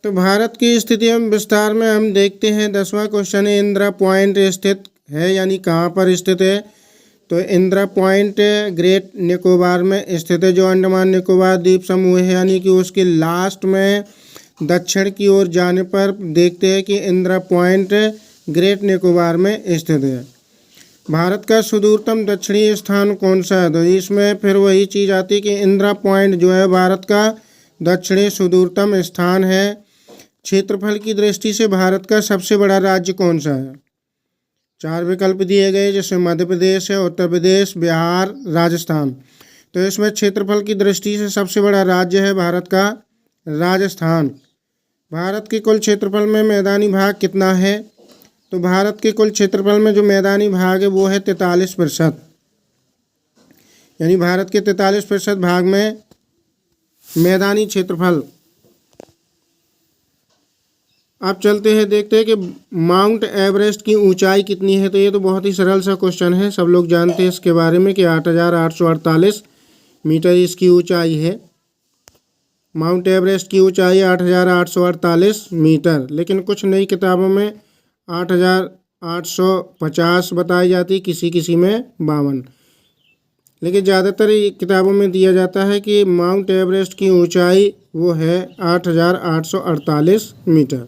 तो भारत की स्थिति हम विस्तार में हम देखते हैं। 10वां क्वेश्चन है, इंदिरा पॉइंट स्थित है यानी कहाँ पर स्थित है। तो इंदिरा पॉइंट ग्रेट निकोबार में स्थित है, जो अंडमान निकोबार द्वीप समूह है, यानी कि उसके लास्ट में दक्षिण की ओर जाने पर देखते हैं कि इंदिरा पॉइंट ग्रेट निकोबार में स्थित है। भारत का सुदूरतम दक्षिणी स्थान कौन सा है। तो इसमें फिर वही चीज़ आती है कि इंदिरा पॉइंट जो है भारत का दक्षिणी सुदूरतम स्थान है। क्षेत्रफल की दृष्टि से भारत का सबसे बड़ा राज्य कौन सा है। 4 विकल्प दिए गए, जैसे मध्य प्रदेश है, उत्तर प्रदेश, बिहार, राजस्थान। तो इसमें क्षेत्रफल की दृष्टि से सबसे बड़ा राज्य है भारत का राजस्थान। भारत के कुल क्षेत्रफल में मैदानी भाग कितना है। तो भारत के कुल क्षेत्रफल में जो मैदानी भाग है वो है 43%, यानी भारत के 43% भाग में मैदानी क्षेत्रफल। अब चलते हैं, देखते हैं कि माउंट एवरेस्ट की ऊंचाई कितनी है। तो ये तो बहुत ही सरल सा क्वेश्चन है, सब लोग जानते हैं इसके बारे में कि 8,848 मीटर इसकी ऊंचाई है। माउंट एवरेस्ट की ऊंचाई 8,848 मीटर। लेकिन कुछ नई किताबों में 8,850 बताई जाती, किसी में 52, लेकिन ज़्यादातर किताबों में दिया जाता है कि माउंट एवरेस्ट की ऊंचाई वो है 8,848 मीटर।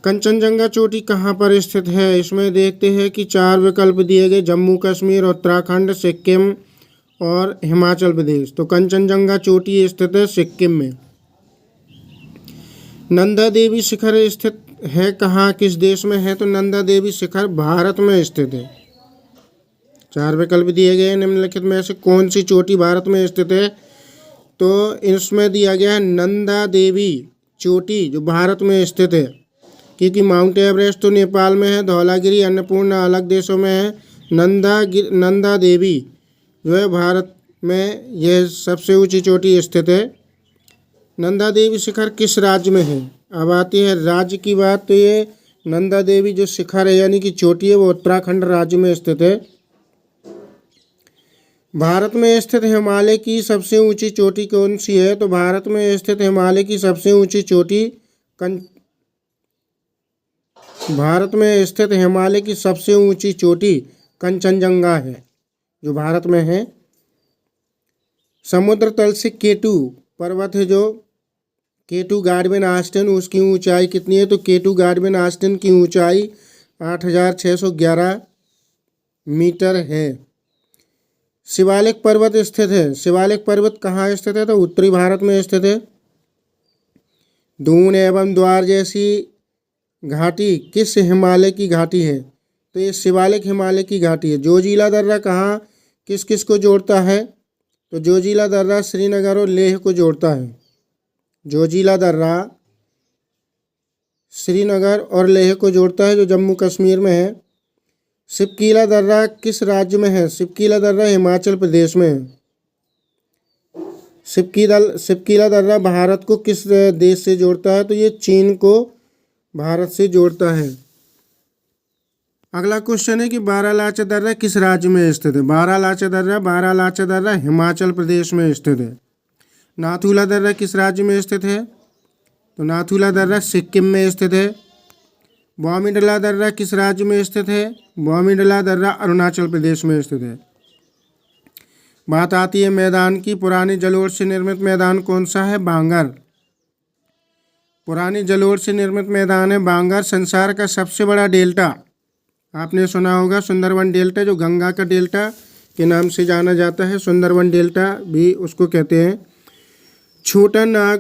कंचनजंगा चोटी कहाँ पर स्थित है। इसमें देखते हैं कि 4 विकल्प दिए गए, जम्मू कश्मीर, उत्तराखंड, सिक्किम और हिमाचल प्रदेश। तो कंचनजंगा चोटी स्थित है सिक्किम में। नंदा देवी शिखर स्थित है कहाँ, किस देश में है। तो नंदा देवी शिखर भारत में स्थित है। 4 विकल्प दिए गए, निम्नलिखित में से कौन सी चोटी भारत में स्थित है। तो इसमें दिया गया है नंदा देवी चोटी जो भारत में स्थित है, क्योंकि माउंट एवरेस्ट तो नेपाल में है, धौलागिरी, अन्नपूर्णा अलग देशों में है। नंदा देवी जो है भारत में यह सबसे ऊंची चोटी स्थित है। नंदा देवी शिखर किस राज्य में है। अब आती है राज्य की बात। तो ये नंदा देवी जो शिखर है यानी कि चोटी है वो उत्तराखंड राज्य में स्थित है। भारत में स्थित हिमालय की सबसे ऊंची चोटी कौन सी है। तो भारत में स्थित हिमालय की सबसे ऊंची चोटी भारत में स्थित हिमालय की सबसे ऊंची चोटी कंचनजंगा है, जो भारत में है। समुद्र तल से केटू पर्वत है, जो केटू गार्डवेन आस्टिन, उसकी ऊंचाई कितनी है। तो केटू गार्डवेन आस्टिन की ऊंचाई 8,611 मीटर है। शिवालिक पर्वत स्थित है। शिवालिक पर्वत कहाँ स्थित है। तो उत्तरी भारत में स्थित है। दून एवं द्वार जैसी घाटी किस हिमालय की घाटी है। तो ये शिवालिक हिमालय की घाटी है। जोजिला दर्रा कहाँ किस किस को जोड़ता है। तो जोजिला दर्रा श्रीनगर और लेह को जोड़ता है। जोजिला दर्रा श्रीनगर और लेह को जोड़ता है, जो जम्मू कश्मीर में है। सिपकीला दर्रा किस राज्य में है। सिपकीला दर्रा हिमाचल प्रदेश में है। सिपकीला दर्रा भारत को किस देश से जोड़ता है। तो ये चीन को भारत से जोड़ता है। अगला क्वेश्चन है कि बारालाचा दर्रा किस राज्य में स्थित है। बारालाचा दर्रा हिमाचल प्रदेश में स्थित है। नाथुला दर्रा किस राज्य में स्थित है। तो नाथुला दर्रा सिक्किम में स्थित है। बॉमीडला दर्रा किस राज्य में स्थित है। बॉमीडला दर्रा अरुणाचल प्रदेश में स्थित है। बात आती है मैदान की। पुरानी जलोढ़ से निर्मित मैदान कौन सा है। बांगर। पुरानी जलोढ़ से निर्मित मैदान है बांगर। संसार का सबसे बड़ा डेल्टा आपने सुना होगा सुंदरवन डेल्टा, जो गंगा का डेल्टा के नाम से जाना जाता है। सुंदरवन डेल्टा भी उसको कहते हैं। छोटा नाग